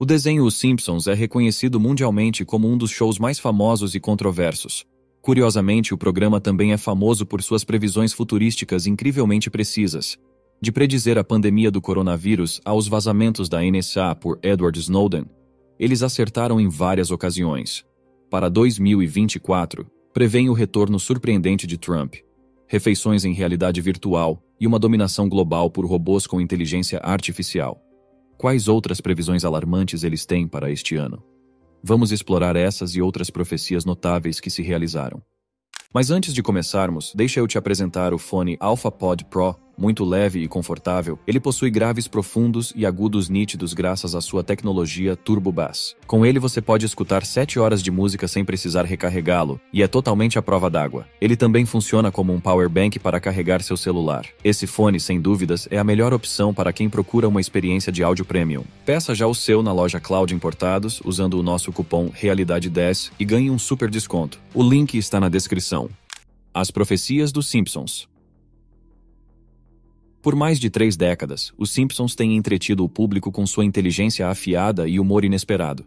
O desenho Os Simpsons é reconhecido mundialmente como um dos shows mais famosos e controversos. Curiosamente, o programa também é famoso por suas previsões futurísticas incrivelmente precisas. De predizer a pandemia do coronavírus aos vazamentos da NSA por Edward Snowden, eles acertaram em várias ocasiões. Para 2024, prevêem o retorno surpreendente de Trump, refeições em realidade virtual e uma dominação global por robôs com inteligência artificial. Quais outras previsões alarmantes eles têm para este ano? Vamos explorar essas e outras profecias notáveis que se realizaram. Mas antes de começarmos, deixa eu te apresentar o fone AlphaPod Pro. Muito leve e confortável, ele possui graves profundos e agudos nítidos graças à sua tecnologia Turbo Bass. Com ele você pode escutar 7 horas de música sem precisar recarregá-lo, e é totalmente à prova d'água. Ele também funciona como um power bank para carregar seu celular. Esse fone, sem dúvidas, é a melhor opção para quem procura uma experiência de áudio premium. Peça já o seu na loja Cloud Importados, usando o nosso cupom Realidade10 e ganhe um super desconto. O link está na descrição. As profecias dos Simpsons. Por mais de 3 décadas, os Simpsons têm entretido o público com sua inteligência afiada e humor inesperado.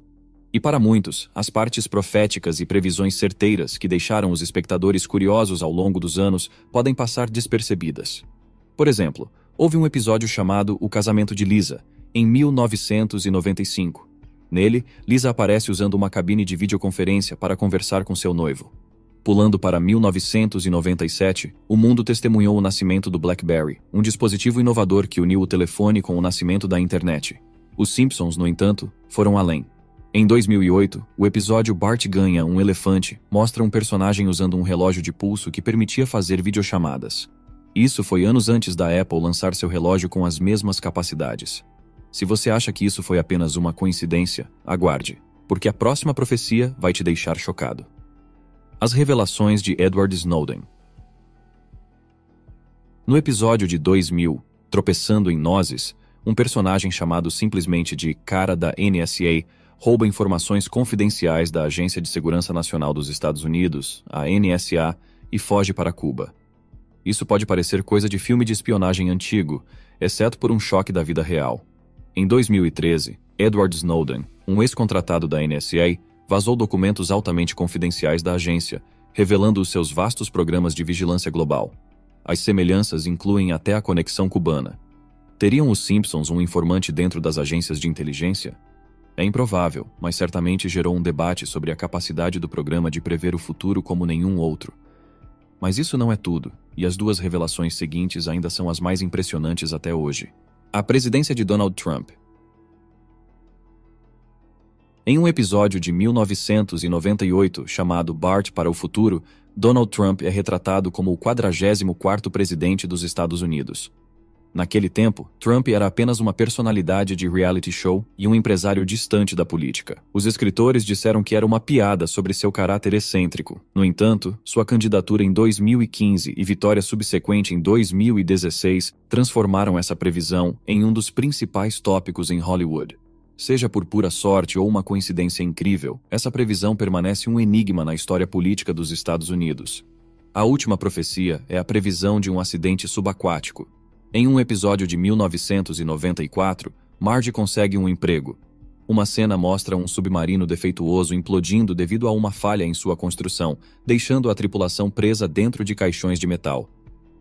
E para muitos, as partes proféticas e previsões certeiras que deixaram os espectadores curiosos ao longo dos anos podem passar despercebidas. Por exemplo, houve um episódio chamado O Casamento de Lisa, em 1995. Nele, Lisa aparece usando uma cabine de videoconferência para conversar com seu noivo. Pulando para 1997, o mundo testemunhou o nascimento do BlackBerry, um dispositivo inovador que uniu o telefone com o nascimento da internet. Os Simpsons, no entanto, foram além. Em 2008, o episódio Bart Ganha um Elefante mostra um personagem usando um relógio de pulso que permitia fazer videochamadas. Isso foi anos antes da Apple lançar seu relógio com as mesmas capacidades. Se você acha que isso foi apenas uma coincidência, aguarde, porque a próxima profecia vai te deixar chocado. As revelações de Edward Snowden. No episódio de 2000, Tropeçando em Nozes, um personagem chamado simplesmente de Cara da NSA rouba informações confidenciais da Agência de Segurança Nacional dos Estados Unidos, a NSA, e foge para Cuba. Isso pode parecer coisa de filme de espionagem antigo, exceto por um choque da vida real. Em 2013, Edward Snowden, um ex-contratado da NSA, vazou documentos altamente confidenciais da agência, revelando os seus vastos programas de vigilância global. As semelhanças incluem até a conexão cubana. Teriam os Simpsons um informante dentro das agências de inteligência? É improvável, mas certamente gerou um debate sobre a capacidade do programa de prever o futuro como nenhum outro. Mas isso não é tudo, e as 2 revelações seguintes ainda são as mais impressionantes até hoje. A presidência de Donald Trump. Em um episódio de 1998 chamado Bart para o Futuro, Donald Trump é retratado como o 44º presidente dos Estados Unidos. Naquele tempo, Trump era apenas uma personalidade de reality show e um empresário distante da política. Os escritores disseram que era uma piada sobre seu caráter excêntrico. No entanto, sua candidatura em 2015 e vitória subsequente em 2016 transformaram essa previsão em um dos principais tópicos em Hollywood. Seja por pura sorte ou uma coincidência incrível, essa previsão permanece um enigma na história política dos Estados Unidos. A última profecia é a previsão de um acidente subaquático. Em um episódio de 1994, Marge consegue um emprego. Uma cena mostra um submarino defeituoso implodindo devido a uma falha em sua construção, deixando a tripulação presa dentro de caixões de metal.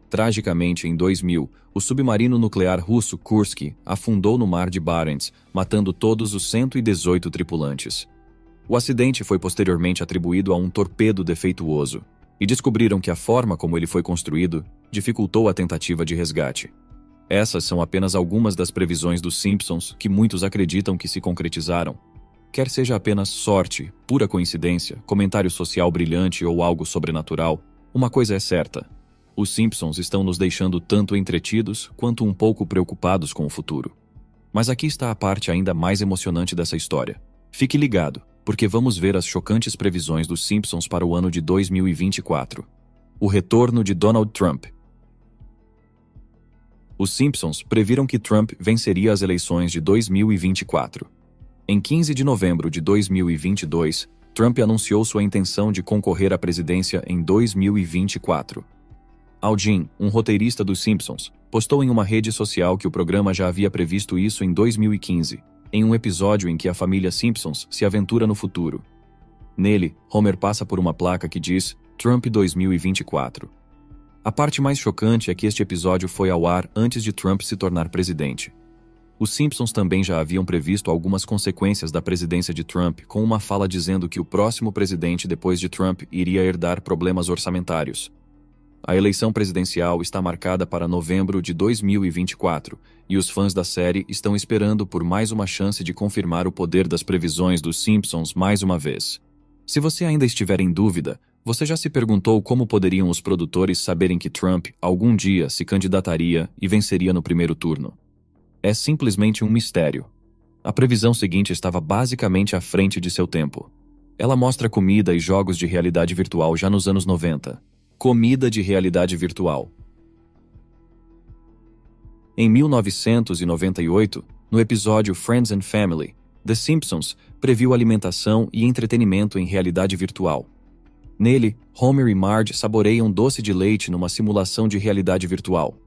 Tragicamente, em 2000, o submarino nuclear russo Kursk afundou no mar de Barents, matando todos os 118 tripulantes. O acidente foi posteriormente atribuído a um torpedo defeituoso, e descobriram que a forma como ele foi construído dificultou a tentativa de resgate. Essas são apenas algumas das previsões dos Simpsons que muitos acreditam que se concretizaram. Quer seja apenas sorte, pura coincidência, comentário social brilhante ou algo sobrenatural, uma coisa é certa. Os Simpsons estão nos deixando tanto entretidos quanto um pouco preocupados com o futuro. Mas aqui está a parte ainda mais emocionante dessa história. Fique ligado, porque vamos ver as chocantes previsões dos Simpsons para o ano de 2024. O retorno de Donald Trump. Os Simpsons previram que Trump venceria as eleições de 2024. Em 15 de novembro de 2022, Trump anunciou sua intenção de concorrer à presidência em 2024. Al Jean, um roteirista dos Simpsons, postou em uma rede social que o programa já havia previsto isso em 2015. em um episódio em que a família Simpsons se aventura no futuro. Nele, Homer passa por uma placa que diz Trump 2024. A parte mais chocante é que este episódio foi ao ar antes de Trump se tornar presidente. Os Simpsons também já haviam previsto algumas consequências da presidência de Trump, com uma fala dizendo que o próximo presidente depois de Trump iria herdar problemas orçamentários. A eleição presidencial está marcada para novembro de 2024, e os fãs da série estão esperando por mais uma chance de confirmar o poder das previsões dos Simpsons mais uma vez. Se você ainda estiver em dúvida, você já se perguntou como poderiam os produtores saberem que Trump algum dia se candidataria e venceria no primeiro turno? É simplesmente um mistério. A previsão seguinte estava basicamente à frente de seu tempo. Ela mostra comida e jogos de realidade virtual já nos anos 90. Comida de realidade virtual. Em 1998, no episódio Friends and Family, The Simpsons previu alimentação e entretenimento em realidade virtual. Nele, Homer e Marge saboreiam doce de leite numa simulação de realidade virtual.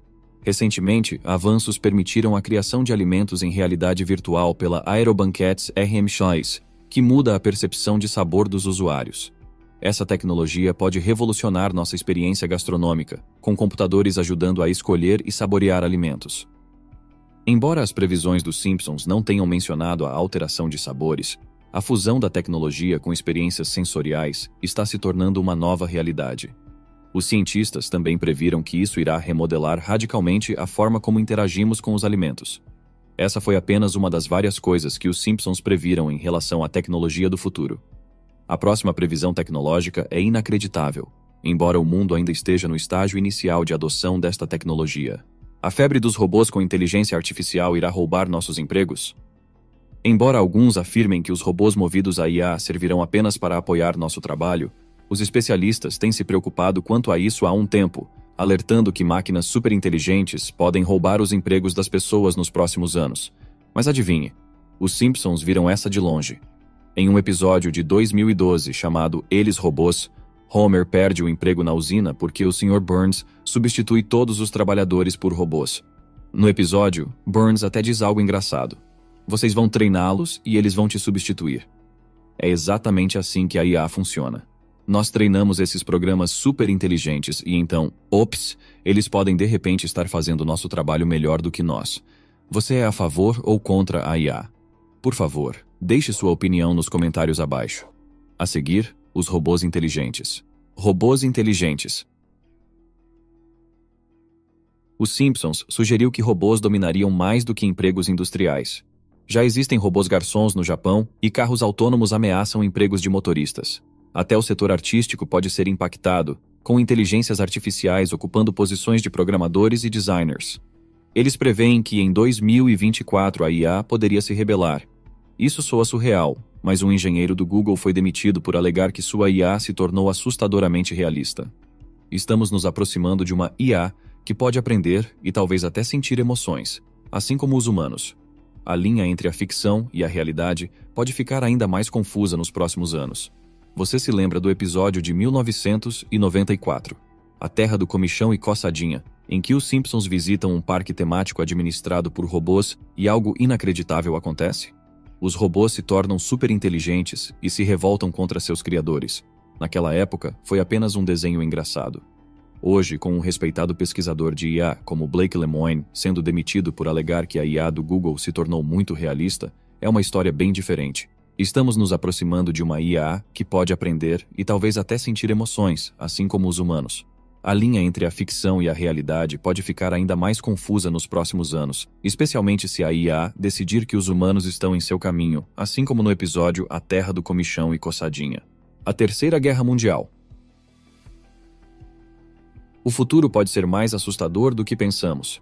Recentemente, avanços permitiram a criação de alimentos em realidade virtual pela Aerobanquets RMX, que muda a percepção de sabor dos usuários. Essa tecnologia pode revolucionar nossa experiência gastronômica, com computadores ajudando a escolher e saborear alimentos. Embora as previsões dos Simpsons não tenham mencionado a alteração de sabores, a fusão da tecnologia com experiências sensoriais está se tornando uma nova realidade. Os cientistas também previram que isso irá remodelar radicalmente a forma como interagimos com os alimentos. Essa foi apenas uma das várias coisas que os Simpsons previram em relação à tecnologia do futuro. A próxima previsão tecnológica é inacreditável, embora o mundo ainda esteja no estágio inicial de adoção desta tecnologia. A febre dos robôs com inteligência artificial irá roubar nossos empregos? Embora alguns afirmem que os robôs movidos a IA servirão apenas para apoiar nosso trabalho, os especialistas têm se preocupado quanto a isso há um tempo, alertando que máquinas superinteligentes podem roubar os empregos das pessoas nos próximos anos. Mas adivinhe, os Simpsons viram essa de longe. Em um episódio de 2012 chamado Eles Robôs, Homer perde o emprego na usina porque o Sr. Burns substitui todos os trabalhadores por robôs. No episódio, Burns até diz algo engraçado. Vocês vão treiná-los e eles vão te substituir. É exatamente assim que a IA funciona. Nós treinamos esses programas super inteligentes e então, ops, eles podem de repente estar fazendo nosso trabalho melhor do que nós. Você é a favor ou contra a IA? Por favor, deixe sua opinião nos comentários abaixo. A seguir, os robôs inteligentes. Robôs inteligentes. Os Simpsons sugeriu que robôs dominariam mais do que empregos industriais. Já existem robôs garçons no Japão e carros autônomos ameaçam empregos de motoristas. Até o setor artístico pode ser impactado, com inteligências artificiais ocupando posições de programadores e designers. Eles preveem que em 2024 a IA poderia se rebelar. Isso soa surreal, mas um engenheiro do Google foi demitido por alegar que sua IA se tornou assustadoramente realista. Estamos nos aproximando de uma IA que pode aprender e talvez até sentir emoções, assim como os humanos. A linha entre a ficção e a realidade pode ficar ainda mais confusa nos próximos anos. Você se lembra do episódio de 1994, A Terra do Comichão e Coçadinha, em que os Simpsons visitam um parque temático administrado por robôs e algo inacreditável acontece? Os robôs se tornam super inteligentes e se revoltam contra seus criadores. Naquela época, foi apenas um desenho engraçado. Hoje, com um respeitado pesquisador de IA como Blake Lemoine sendo demitido por alegar que a IA do Google se tornou muito realista, é uma história bem diferente. Estamos nos aproximando de uma IA que pode aprender e talvez até sentir emoções, assim como os humanos. A linha entre a ficção e a realidade pode ficar ainda mais confusa nos próximos anos, especialmente se a IA decidir que os humanos estão em seu caminho, assim como no episódio A Terra do Comichão e Coçadinha. A Terceira Guerra Mundial. O futuro pode ser mais assustador do que pensamos.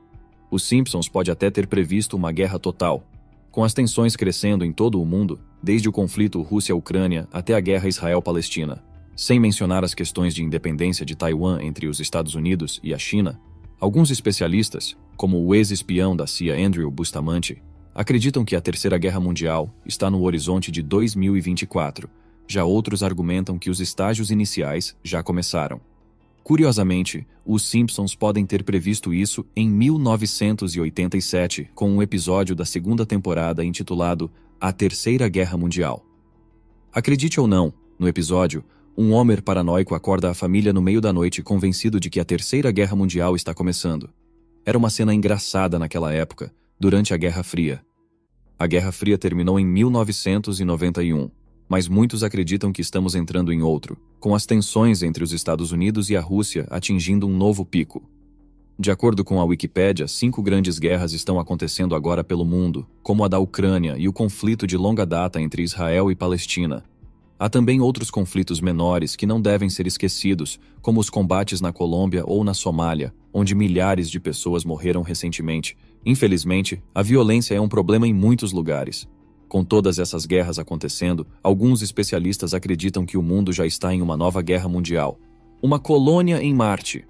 Os Simpsons pode até ter previsto uma guerra total. Com as tensões crescendo em todo o mundo, desde o conflito Rússia-Ucrânia até a guerra Israel-Palestina, sem mencionar as questões de independência de Taiwan entre os Estados Unidos e a China, alguns especialistas, como o ex-espião da CIA Andrew Bustamante, acreditam que a Terceira Guerra Mundial está no horizonte de 2024. Já outros argumentam que os estágios iniciais já começaram. Curiosamente, os Simpsons podem ter previsto isso em 1987, com um episódio da segunda temporada intitulado A Terceira Guerra Mundial. Acredite ou não, no episódio, um Homer paranoico acorda a família no meio da noite convencido de que a Terceira Guerra Mundial está começando. Era uma cena engraçada naquela época, durante a Guerra Fria. A Guerra Fria terminou em 1991. Mas muitos acreditam que estamos entrando em outro, com as tensões entre os Estados Unidos e a Rússia atingindo um novo pico. De acordo com a Wikipédia, 5 grandes guerras estão acontecendo agora pelo mundo, como a da Ucrânia e o conflito de longa data entre Israel e Palestina. Há também outros conflitos menores que não devem ser esquecidos, como os combates na Colômbia ou na Somália, onde milhares de pessoas morreram recentemente. Infelizmente, a violência é um problema em muitos lugares. Com todas essas guerras acontecendo, alguns especialistas acreditam que o mundo já está em uma nova guerra mundial. Uma colônia em Marte.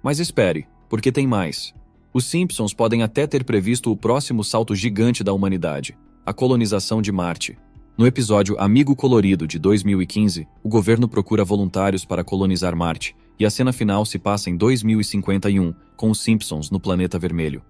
Mas espere, porque tem mais. Os Simpsons podem até ter previsto o próximo salto gigante da humanidade, a colonização de Marte. No episódio Amigo Colorido de 2015, o governo procura voluntários para colonizar Marte, e a cena final se passa em 2051, com os Simpsons no planeta vermelho.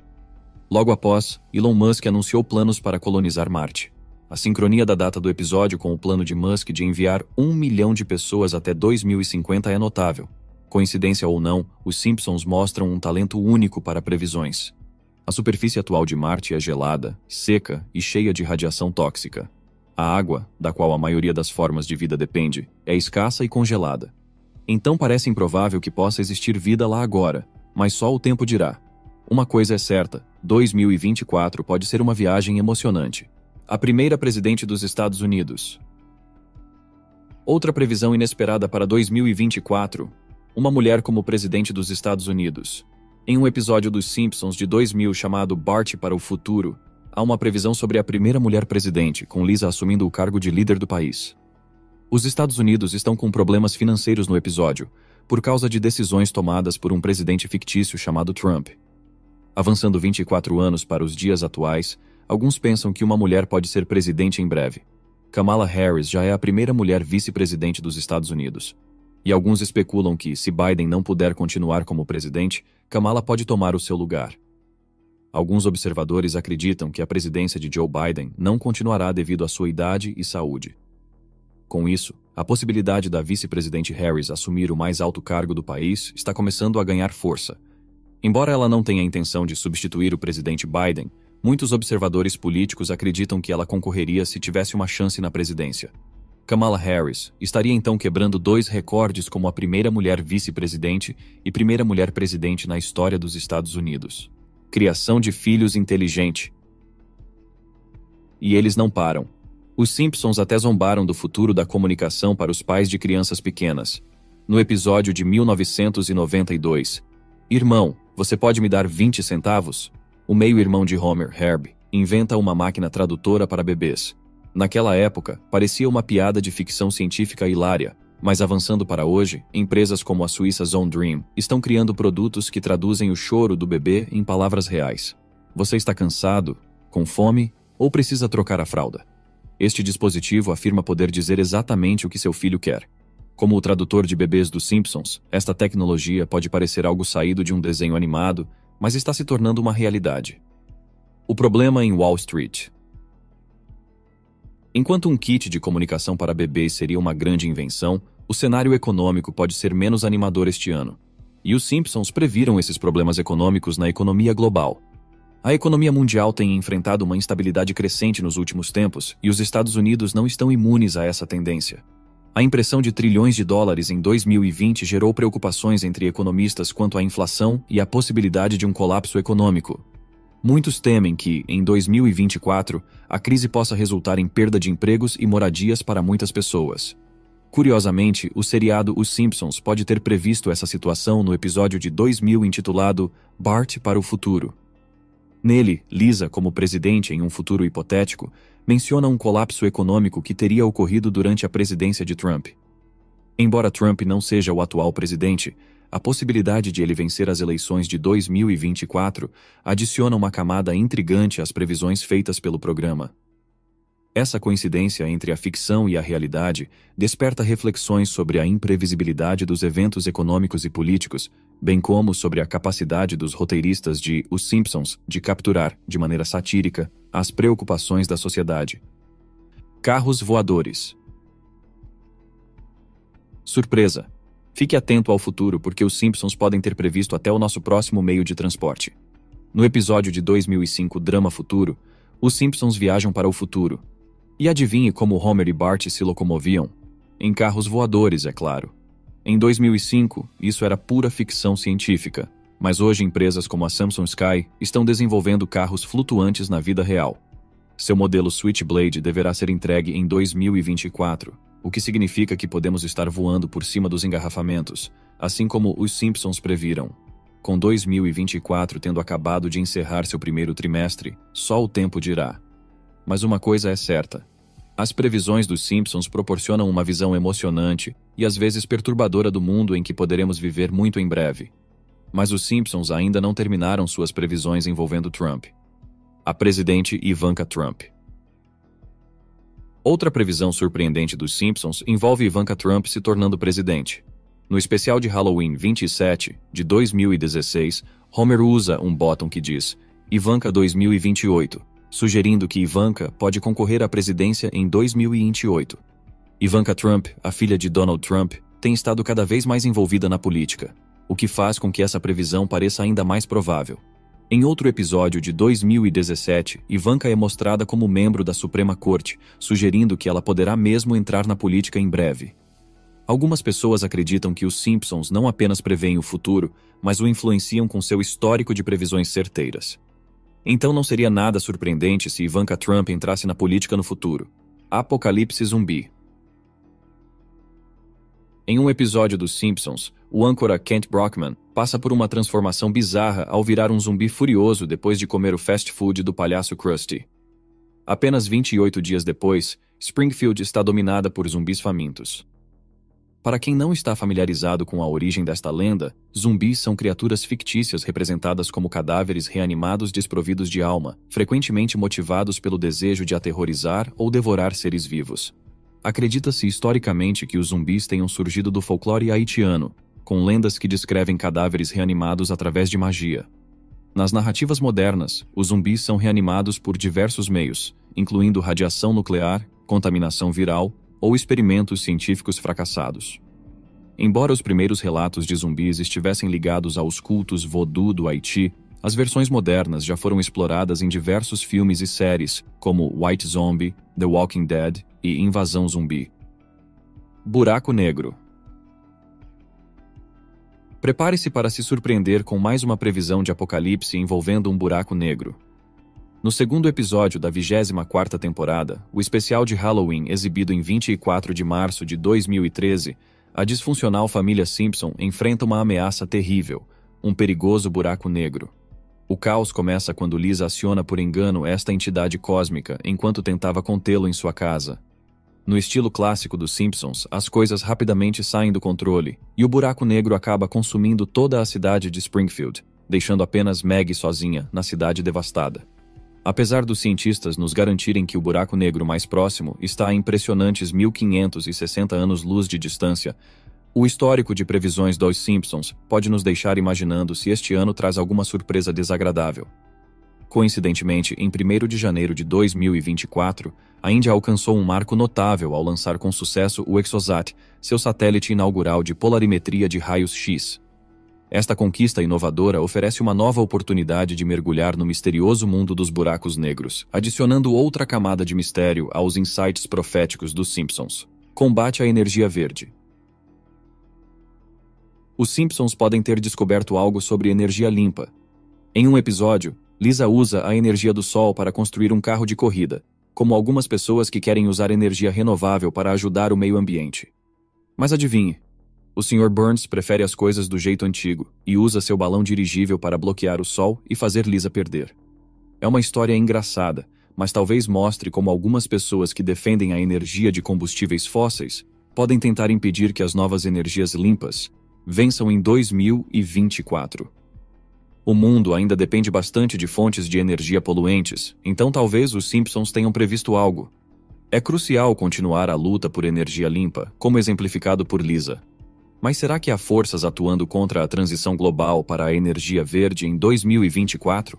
Logo após, Elon Musk anunciou planos para colonizar Marte. A sincronia da data do episódio com o plano de Musk de enviar 1 milhão de pessoas até 2050 é notável. Coincidência ou não, os Simpsons mostram um talento único para previsões. A superfície atual de Marte é gelada, seca e cheia de radiação tóxica. A água, da qual a maioria das formas de vida depende, é escassa e congelada. Então parece improvável que possa existir vida lá agora, mas só o tempo dirá. Uma coisa é certa, 2024 pode ser uma viagem emocionante. A primeira presidente dos Estados Unidos. Outra previsão inesperada para 2024, uma mulher como presidente dos Estados Unidos. Em um episódio dos Simpsons de 2000 chamado Bart para o Futuro, há uma previsão sobre a primeira mulher presidente, com Lisa assumindo o cargo de líder do país. Os Estados Unidos estão com problemas financeiros no episódio, por causa de decisões tomadas por um presidente fictício chamado Trump. Avançando 24 anos para os dias atuais, alguns pensam que uma mulher pode ser presidente em breve. Kamala Harris já é a primeira mulher vice-presidente dos Estados Unidos. E alguns especulam que, se Biden não puder continuar como presidente, Kamala pode tomar o seu lugar. Alguns observadores acreditam que a presidência de Joe Biden não continuará devido à sua idade e saúde. Com isso, a possibilidade da vice-presidente Harris assumir o mais alto cargo do país está começando a ganhar força. Embora ela não tenha a intenção de substituir o presidente Biden, muitos observadores políticos acreditam que ela concorreria se tivesse uma chance na presidência. Kamala Harris estaria então quebrando 2 recordes como a primeira mulher vice-presidente e primeira mulher presidente na história dos Estados Unidos. Criação de filhos inteligente. E eles não param. Os Simpsons até zombaram do futuro da comunicação para os pais de crianças pequenas. No episódio de 1992, Irmão, você pode me dar 20 centavos? O meio-irmão de Homer, Herb, inventa uma máquina tradutora para bebês. Naquela época, parecia uma piada de ficção científica hilária, mas avançando para hoje, empresas como a suíça Zone Dream estão criando produtos que traduzem o choro do bebê em palavras reais. Você está cansado, com fome ou precisa trocar a fralda? Este dispositivo afirma poder dizer exatamente o que seu filho quer. Como o tradutor de bebês dos Simpsons, esta tecnologia pode parecer algo saído de um desenho animado, mas está se tornando uma realidade. O problema em Wall Street. Enquanto um kit de comunicação para bebês seria uma grande invenção, o cenário econômico pode ser menos animador este ano. E os Simpsons previram esses problemas econômicos na economia global. A economia mundial tem enfrentado uma instabilidade crescente nos últimos tempos, e os Estados Unidos não estão imunes a essa tendência. A impressão de trilhões de dólares em 2020 gerou preocupações entre economistas quanto à inflação e à possibilidade de um colapso econômico. Muitos temem que, em 2024, a crise possa resultar em perda de empregos e moradias para muitas pessoas. Curiosamente, o seriado Os Simpsons pode ter previsto essa situação no episódio de 2000 intitulado Bart para o Futuro. Nele, Lisa, como presidente em um futuro hipotético, menciona um colapso econômico que teria ocorrido durante a presidência de Trump. Embora Trump não seja o atual presidente, a possibilidade de ele vencer as eleições de 2024 adiciona uma camada intrigante às previsões feitas pelo programa. Essa coincidência entre a ficção e a realidade desperta reflexões sobre a imprevisibilidade dos eventos econômicos e políticos, bem como sobre a capacidade dos roteiristas de Os Simpsons de capturar, de maneira satírica, as preocupações da sociedade. Carros voadores. Surpresa! Fique atento ao futuro porque os Simpsons podem ter previsto até o nosso próximo meio de transporte. No episódio de 2005 Drama Futuro, os Simpsons viajam para o futuro. E adivinhe como Homer e Bart se locomoviam? Em carros voadores, é claro. Em 2005, isso era pura ficção científica, mas hoje empresas como a Samsung Sky estão desenvolvendo carros flutuantes na vida real. Seu modelo Switchblade deverá ser entregue em 2024, o que significa que podemos estar voando por cima dos engarrafamentos, assim como os Simpsons previram. Com 2024 tendo acabado de encerrar seu primeiro trimestre, só o tempo dirá. Mas uma coisa é certa. As previsões dos Simpsons proporcionam uma visão emocionante e às vezes perturbadora do mundo em que poderemos viver muito em breve. Mas os Simpsons ainda não terminaram suas previsões envolvendo Trump. A presidente Ivanka Trump. Outra previsão surpreendente dos Simpsons envolve Ivanka Trump se tornando presidente. No especial de Halloween 27, de 2016, Homer usa um botão que diz Ivanka 2028, sugerindo que Ivanka pode concorrer à presidência em 2028. Ivanka Trump, a filha de Donald Trump, tem estado cada vez mais envolvida na política, o que faz com que essa previsão pareça ainda mais provável. Em outro episódio de 2017, Ivanka é mostrada como membro da Suprema Corte, sugerindo que ela poderá mesmo entrar na política em breve. Algumas pessoas acreditam que os Simpsons não apenas preveem o futuro, mas o influenciam com seu histórico de previsões certeiras. Então não seria nada surpreendente se Ivanka Trump entrasse na política no futuro. Apocalipse zumbi. Em um episódio dos Simpsons, o âncora Kent Brockman passa por uma transformação bizarra ao virar um zumbi furioso depois de comer o fast food do palhaço Krusty. Apenas 28 dias depois, Springfield está dominada por zumbis famintos. Para quem não está familiarizado com a origem desta lenda, zumbis são criaturas fictícias representadas como cadáveres reanimados desprovidos de alma, frequentemente motivados pelo desejo de aterrorizar ou devorar seres vivos. Acredita-se historicamente que os zumbis tenham surgido do folclore haitiano, com lendas que descrevem cadáveres reanimados através de magia. Nas narrativas modernas, os zumbis são reanimados por diversos meios, incluindo radiação nuclear, contaminação viral ou experimentos científicos fracassados. Embora os primeiros relatos de zumbis estivessem ligados aos cultos voodoo do Haiti, as versões modernas já foram exploradas em diversos filmes e séries, como White Zombie, The Walking Dead e Invasão Zumbi. Buraco Negro. Prepare-se para se surpreender com mais uma previsão de apocalipse envolvendo um buraco negro. No segundo episódio da 24ª temporada, o especial de Halloween exibido em 24 de março de 2013, a disfuncional família Simpson enfrenta uma ameaça terrível, um perigoso buraco negro. O caos começa quando Lisa aciona por engano esta entidade cósmica enquanto tentava contê-lo em sua casa. No estilo clássico dos Simpsons, as coisas rapidamente saem do controle e o buraco negro acaba consumindo toda a cidade de Springfield, deixando apenas Maggie sozinha na cidade devastada. Apesar dos cientistas nos garantirem que o buraco negro mais próximo está a impressionantes 1560 anos-luz de distância, o histórico de previsões dos Simpsons pode nos deixar imaginando se este ano traz alguma surpresa desagradável. Coincidentemente, em 1º de janeiro de 2024, a Índia alcançou um marco notável ao lançar com sucesso o ExoSat, seu satélite inaugural de polarimetria de raios-X. Esta conquista inovadora oferece uma nova oportunidade de mergulhar no misterioso mundo dos buracos negros, adicionando outra camada de mistério aos insights proféticos dos Simpsons. Combate à energia verde. Os Simpsons podem ter descoberto algo sobre energia limpa. Em um episódio, Lisa usa a energia do sol para construir um carro de corrida, como algumas pessoas que querem usar energia renovável para ajudar o meio ambiente. Mas adivinhe, o Sr. Burns prefere as coisas do jeito antigo e usa seu balão dirigível para bloquear o sol e fazer Lisa perder. É uma história engraçada, mas talvez mostre como algumas pessoas que defendem a energia de combustíveis fósseis podem tentar impedir que as novas energias limpas vençam em 2024. O mundo ainda depende bastante de fontes de energia poluentes, então talvez os Simpsons tenham previsto algo. É crucial continuar a luta por energia limpa, como exemplificado por Lisa. Mas será que há forças atuando contra a transição global para a energia verde em 2024?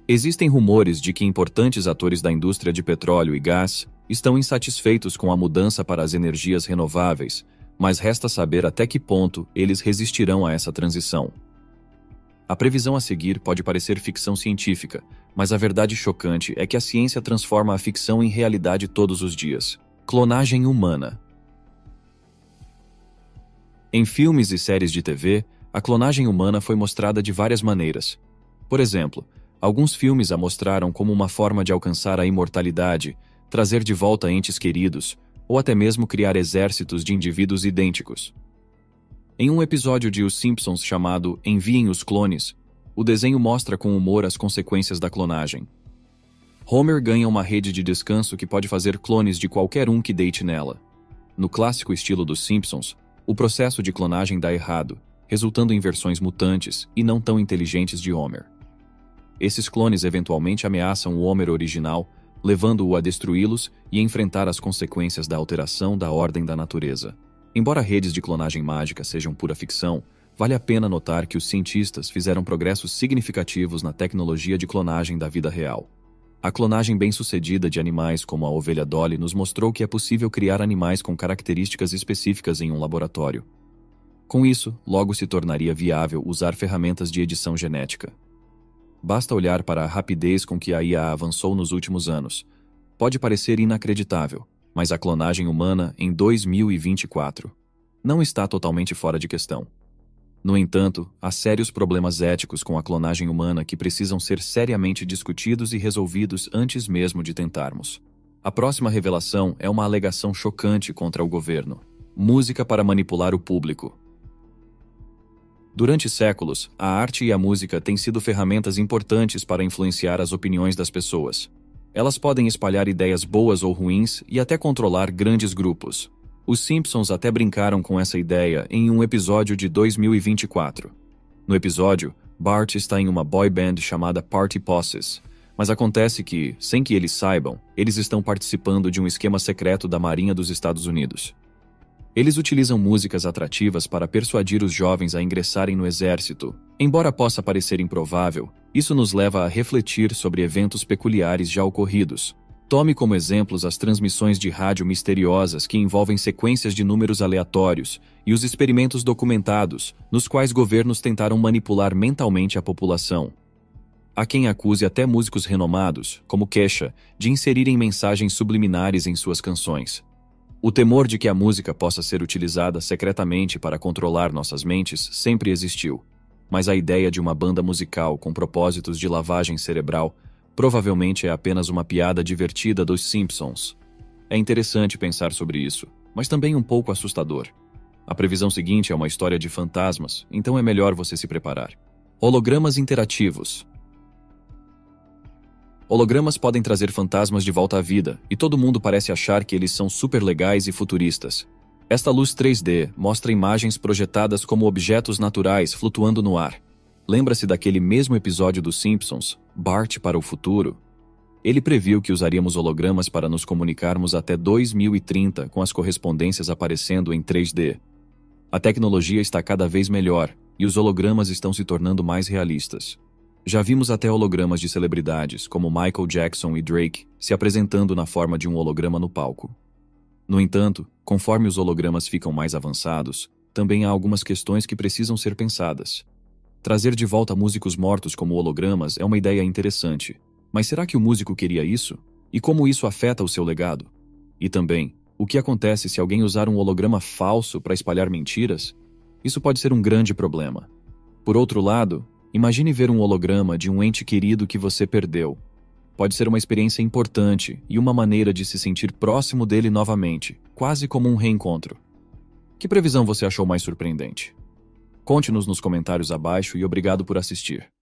Existem rumores de que importantes atores da indústria de petróleo e gás estão insatisfeitos com a mudança para as energias renováveis, mas resta saber até que ponto eles resistirão a essa transição. A previsão a seguir pode parecer ficção científica, mas a verdade chocante é que a ciência transforma a ficção em realidade todos os dias. Clonagem humana. Em filmes e séries de TV, a clonagem humana foi mostrada de várias maneiras. Por exemplo, alguns filmes a mostraram como uma forma de alcançar a imortalidade, trazer de volta entes queridos, ou até mesmo criar exércitos de indivíduos idênticos. Em um episódio de Os Simpsons chamado Enviem os Clones, o desenho mostra com humor as consequências da clonagem. Homer ganha uma rede de descanso que pode fazer clones de qualquer um que deite nela. No clássico estilo dos Simpsons, o processo de clonagem dá errado, resultando em versões mutantes e não tão inteligentes de Homer. Esses clones eventualmente ameaçam o Homer original, levando-o a destruí-los e enfrentar as consequências da alteração da ordem da natureza. Embora redes de clonagem mágica sejam pura ficção, vale a pena notar que os cientistas fizeram progressos significativos na tecnologia de clonagem da vida real. A clonagem bem-sucedida de animais como a ovelha Dolly nos mostrou que é possível criar animais com características específicas em um laboratório. Com isso, logo se tornaria viável usar ferramentas de edição genética. Basta olhar para a rapidez com que a IA avançou nos últimos anos. Pode parecer inacreditável, mas a clonagem humana em 2024 não está totalmente fora de questão. No entanto, há sérios problemas éticos com a clonagem humana que precisam ser seriamente discutidos e resolvidos antes mesmo de tentarmos. A próxima revelação é uma alegação chocante contra o governo: música para manipular o público. Durante séculos, a arte e a música têm sido ferramentas importantes para influenciar as opiniões das pessoas. Elas podem espalhar ideias boas ou ruins e até controlar grandes grupos. Os Simpsons até brincaram com essa ideia em um episódio de 2024. No episódio, Bart está em uma boy band chamada Party Posses, mas acontece que, sem que eles saibam, eles estão participando de um esquema secreto da Marinha dos Estados Unidos. Eles utilizam músicas atrativas para persuadir os jovens a ingressarem no exército. Embora possa parecer improvável, isso nos leva a refletir sobre eventos peculiares já ocorridos. Tome como exemplos as transmissões de rádio misteriosas que envolvem sequências de números aleatórios e os experimentos documentados, nos quais governos tentaram manipular mentalmente a população. Há quem acuse até músicos renomados, como Kesha, de inserirem mensagens subliminares em suas canções. O temor de que a música possa ser utilizada secretamente para controlar nossas mentes sempre existiu, mas a ideia de uma banda musical com propósitos de lavagem cerebral provavelmente é apenas uma piada divertida dos Simpsons. É interessante pensar sobre isso, mas também um pouco assustador. A previsão seguinte é uma história de fantasmas, então é melhor você se preparar. Hologramas interativos. Hologramas podem trazer fantasmas de volta à vida, e todo mundo parece achar que eles são super legais e futuristas. Esta luz 3D mostra imagens projetadas como objetos naturais flutuando no ar. Lembra-se daquele mesmo episódio dos Simpsons, Bart para o futuro? Ele previu que usaríamos hologramas para nos comunicarmos até 2030 com as correspondências aparecendo em 3D. A tecnologia está cada vez melhor, e os hologramas estão se tornando mais realistas. Já vimos até hologramas de celebridades, como Michael Jackson e Drake, se apresentando na forma de um holograma no palco. No entanto, conforme os hologramas ficam mais avançados, também há algumas questões que precisam ser pensadas. Trazer de volta músicos mortos como hologramas é uma ideia interessante, mas será que o músico queria isso? E como isso afeta o seu legado? E também, o que acontece se alguém usar um holograma falso para espalhar mentiras? Isso pode ser um grande problema. Por outro lado, imagine ver um holograma de um ente querido que você perdeu. Pode ser uma experiência importante e uma maneira de se sentir próximo dele novamente, quase como um reencontro. Que previsão você achou mais surpreendente? Conte-nos nos comentários abaixo e obrigado por assistir.